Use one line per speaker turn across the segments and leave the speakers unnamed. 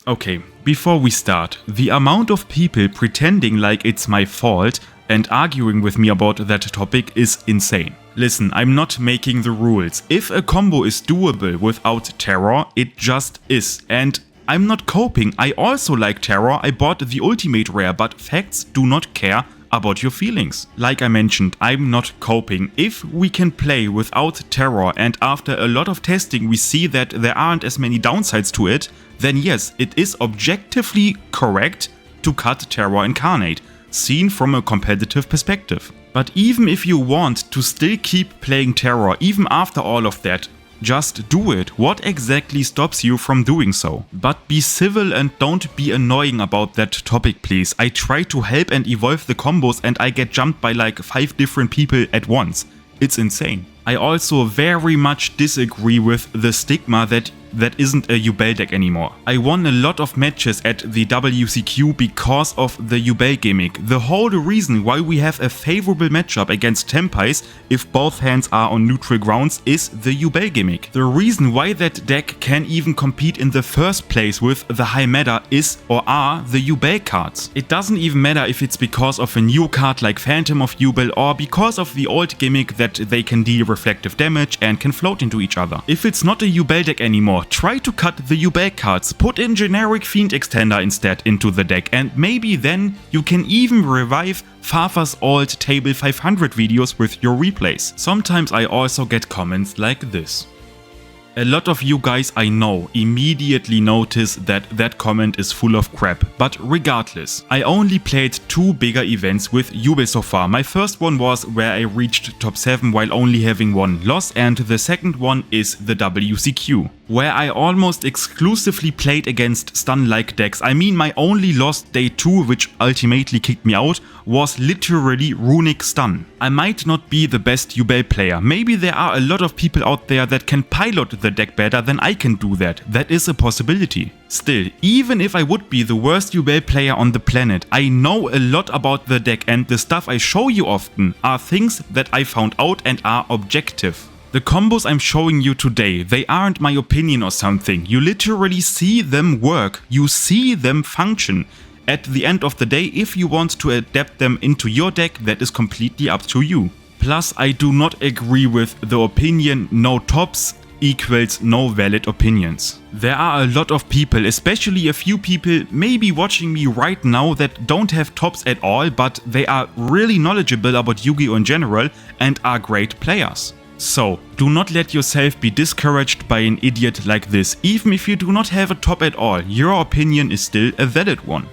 Okay, before we start, the amount of people pretending like it's my fault and arguing with me about that topic is insane. Listen, I'm not making the rules. If a combo is doable without terror, it just is. And I'm not coping. I also like terror. I bought the ultimate rare, but facts do not care about your feelings. Like I mentioned, I'm not coping. If we can play without terror and after a lot of testing we see that there aren't as many downsides to it, then yes, it is objectively correct to cut terror incarnate, seen from a competitive perspective. But even if you want to still keep playing terror even after all of that, just do it. What exactly stops you from doing so? But be civil and don't be annoying about that topic, please. I try to help and evolve the combos and I get jumped by like 5 different people at once. It's insane. I also very much disagree with the stigma that isn't a Yubel-Deck anymore. I won a lot of matches at the WCQ because of the Yubel gimmick. The whole reason why we have a favorable matchup against Tempais if both hands are on neutral grounds is the Yubel gimmick. The reason why that deck can even compete in the first place with the high meta is or are the Yubel cards. It doesn't even matter if it's because of a new card like Phantom of Yubel or because of the old gimmick that they can deal reflective damage and can float into each other. If it's not a Yubel deck anymore, try to cut the Yubel cards, put in generic Fiend Extender instead into the deck, and maybe then you can even revive Fafa's old Table 500 videos with your replays. Sometimes I also get comments like this. A lot of you guys I know immediately notice that that comment is full of crap, but regardless, I only played 2 bigger events with Yubel so far. My first one was where I reached top 7 while only having 1 loss, and the second one is the WCQ, where I almost exclusively played against stun-like decks. I mean, my only loss day 2, which ultimately kicked me out, was literally Runic Stun. I might not be the best Yubel player. Maybe there are a lot of people out there that can pilot the deck better than I can do that. That is a possibility. Still, even if I would be the worst Yubel player on the planet, I know a lot about the deck and the stuff I show you often are things that I found out and are objective. The combos I'm showing you today, they aren't my opinion or something. You literally see them work. You see them function. At the end of the day, if you want to adapt them into your deck, that is completely up to you. Plus, I do not agree with the opinion no tops equals no valid opinions. There are a lot of people, especially a few people maybe watching me right now that don't have tops at all, but they are really knowledgeable about Yu-Gi-Oh! In general and are great players. So, do not let yourself be discouraged by an idiot like this. Even if you do not have a top at all, your opinion is still a valid one.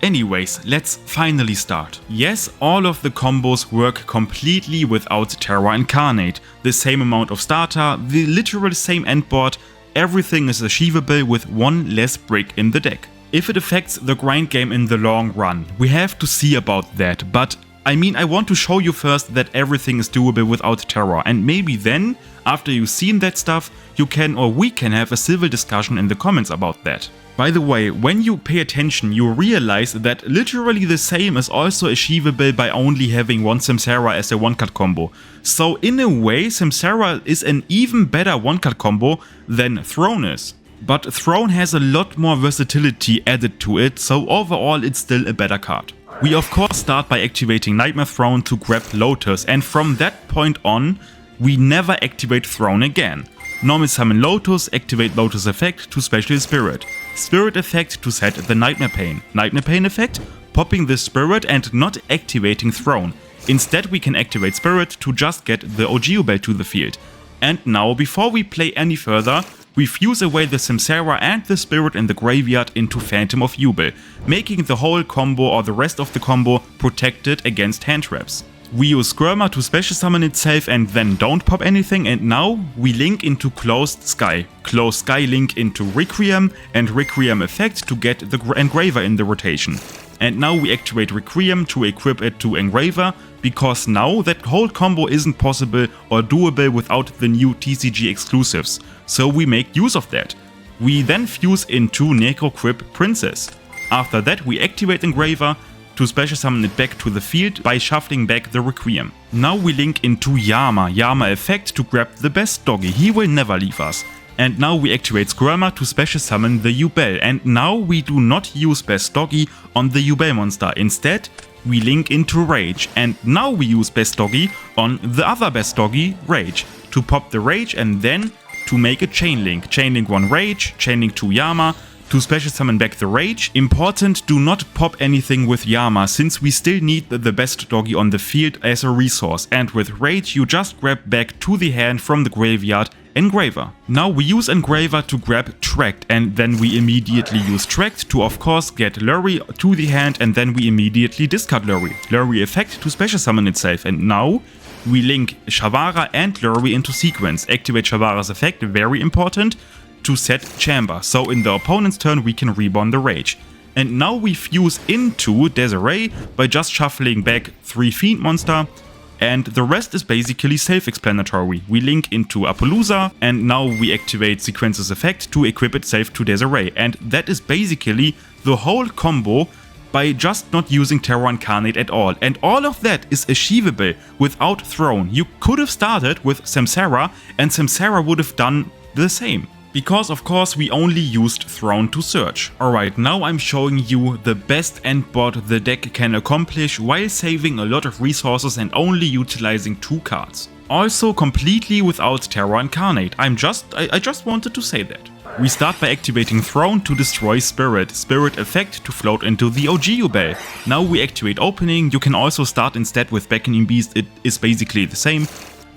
Anyways, let's finally start. Yes, all of the combos work completely without Terra Incarnate. The same amount of starter, the literal same endboard, everything is achievable with 1 less brick in the deck. If it affects the grind game in the long run, we have to see about that, but I mean, I want to show you first that everything is doable without Terra, and maybe then, after you've seen that stuff, you can or we can have a civil discussion in the comments about that. By the way, when you pay attention, you realize that literally the same is also achievable by only having 1 Samsara as a 1-cut combo. So in a way, Samsara is an even better 1-cut combo than Throne is. But Throne has a lot more versatility added to it, so overall it's still a better card. We of course start by activating Nightmare Throne to grab Lotus, and from that point on, we never activate Throne again. Normal summon Lotus, activate Lotus effect to special Spirit. Spirit effect to set the Nightmare Pain. Nightmare Pain effect, popping the Spirit and not activating Throne. Instead we can activate Spirit to just get the OG Yubel to the field. And now, before we play any further, we fuse away the Samsara and the Spirit in the graveyard into Phantom of Yubel, making the whole combo or the rest of the combo protected against hand traps. We use Skirma to special summon itself and then don't pop anything, and now we link into Closed Sky. Closed Sky link into Requiem and Requiem effect to get the Engraver in the rotation. And now we activate Requiem to equip it to Engraver, because now that whole combo isn't possible or doable without the new TCG exclusives, so we make use of that. We then fuse into Necroquip Princess. After that we activate Engraver to special summon it back to the field by shuffling back the Requiem. Now we link into Yama effect to grab the best doggy, he will never leave us. And now we activate Skirma to special summon the Yubel, and now we do not use Best Doggy on the Yubel monster. Instead, we link into Rage, and now we use Best Doggy on the other Best Doggy, Rage, to pop the Rage and then to make a chain link. Chain link 1 Rage, chain link 2 Yama, to special summon back the Rage. Important, do not pop anything with Yama, since we still need the Best Doggy on the field as a resource, and with Rage you just grab back to the hand from the graveyard Engraver. Now we use Engraver to grab Tracked, and then we immediately use Tracked to of course get Lurry to the hand, and then we immediately discard Lurry. Lurry effect to special summon itself, and now we link Shavara and Lurry into sequence. Activate Shavara's effect, very important, to set Chamber, so in the opponent's turn we can reborn the Rage. And now we fuse into Desiree by just shuffling back 3 Fiend monster, and the rest is basically self-explanatory. We link into Appaloosa, and now we activate Sequence's effect to equip itself to Desiree, and that is basically the whole combo by just not using Terror Incarnate at all. And all of that is achievable without Throne. You could have started with Samsara, and Samsara would have done the same. Because of course we only used Throne to search. Alright, now I'm showing you the best endboard the deck can accomplish while saving a lot of resources and only utilizing 2 cards. Also completely without Terror Incarnate. I just wanted to say that. We start by activating Throne to destroy Spirit. Spirit effect to float into the OG Yubel. Now we activate Opening. You can also start instead with Beckoning Beast, it is basically the same.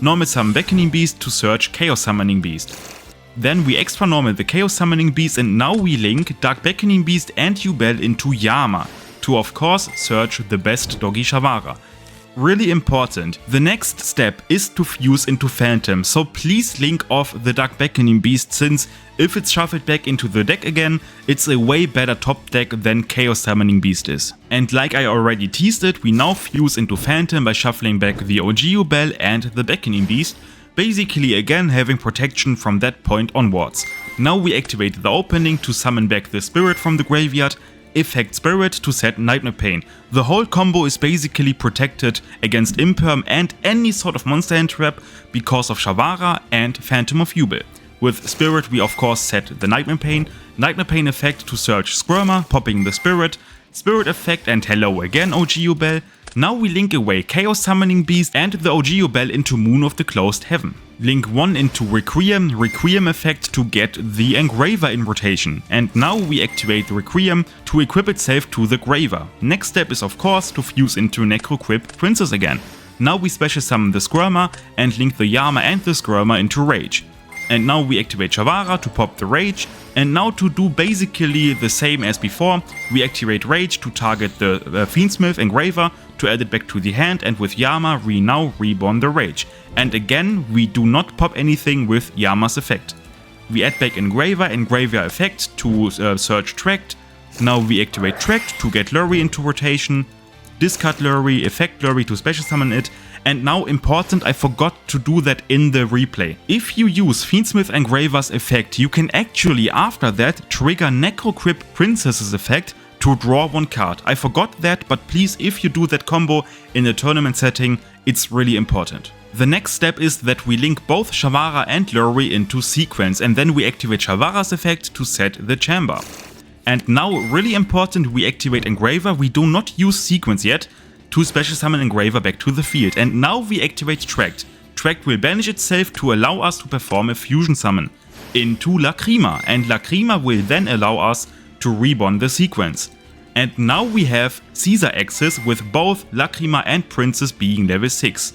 Normal summon Beckoning Beast to search Chaos Summoning Beast. Then we extra normal the Chaos Summoning Beast, and now we link Dark Beckoning Beast and Yubel into Yama to of course search the Best Doggy Shavara. Really important, the next step is to fuse into Phantom, so please link off the Dark Beckoning Beast, since if it's shuffled back into the deck again, it's a way better top deck than Chaos Summoning Beast is. And like I already teased it, we now fuse into Phantom by shuffling back the OG Yubel and the Beckoning Beast, basically again having protection from that point onwards. Now we activate the Opening to summon back the Spirit from the graveyard, effect Spirit to set Nightmare Pain. The whole combo is basically protected against Imperm and any sort of monster hand trap because of Shavara and Phantom of Yubel. With Spirit we of course set the Nightmare Pain effect to search Skirma, popping the Spirit effect, and hello again OG Yubel. Now we link away Chaos Summoning Beast and the OG Yubel into Moon of the Closed Heaven. Link 1 into Requiem effect to get the Engraver in rotation. And now we activate the Requiem to equip itself to the Graver. Next step is of course to fuse into Necroquip Princess again. Now we special summon the Skirma and link the Yama and the Skirma into Rage. And now we activate Shavara to pop the Rage, and now to do basically the same as before, we activate Rage to target the Fiendsmith Engraver to add it back to the hand, and with Yama we now reborn the Rage. And again we do not pop anything with Yama's effect. We add back Engraver effect to search Tracked. Now we activate Tracked to get Lurry into rotation, discard Lurry, effect Lurry to special summon it. And now important, I forgot to do that in the replay. If you use Fiendsmith Engraver's effect, you can actually after that trigger Necroquip Princess's effect to draw 1 card. I forgot that, but please, if you do that combo in a tournament setting, it's really important. The next step is that we link both Shavara and Lurry into sequence, and then we activate Shavara's effect to set the Chamber. And now really important, we activate Engraver. We do not use sequence yet to special summon Engraver back to the field, and now we activate Tracked. Tracked will banish itself to allow us to perform a fusion summon into Lacrima, and Lacrima will then allow us to reborn the sequence. And now we have Caesar access with both Lacrima and Princess being level 6.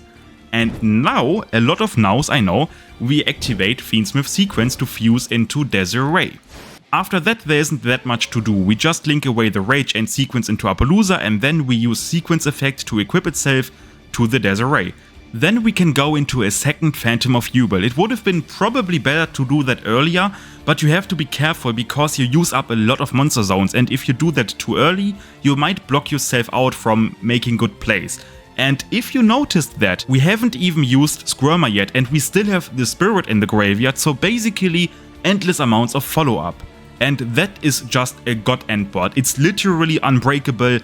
And now, a lot of nows I know, we activate Fiendsmith sequence to fuse into Desiree. After that there isn't that much to do, we just link away the Rage and sequence into Appaloosa, and then we use sequence effect to equip itself to the Desiree. Then we can go into a second Phantom of Yubel. It would have been probably better to do that earlier, but you have to be careful because you use up a lot of monster zones, and if you do that too early, you might block yourself out from making good plays. And if you noticed that, we haven't even used Skirma yet, and we still have the Spirit in the graveyard, so basically endless amounts of follow-up. And that is just a god endboard. It's literally unbreakable.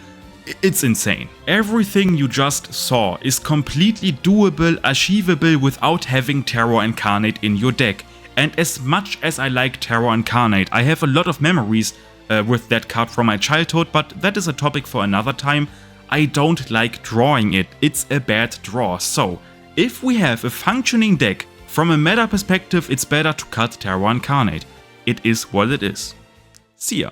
It's insane. Everything you just saw is completely doable, achievable without having Terror Incarnate in your deck. And as much as I like Terror Incarnate, I have a lot of memories with that card from my childhood, but that is a topic for another time. I don't like drawing it, it's a bad draw. So, if we have a functioning deck, from a meta perspective it's better to cut Terror Incarnate. It is what it is. See ya.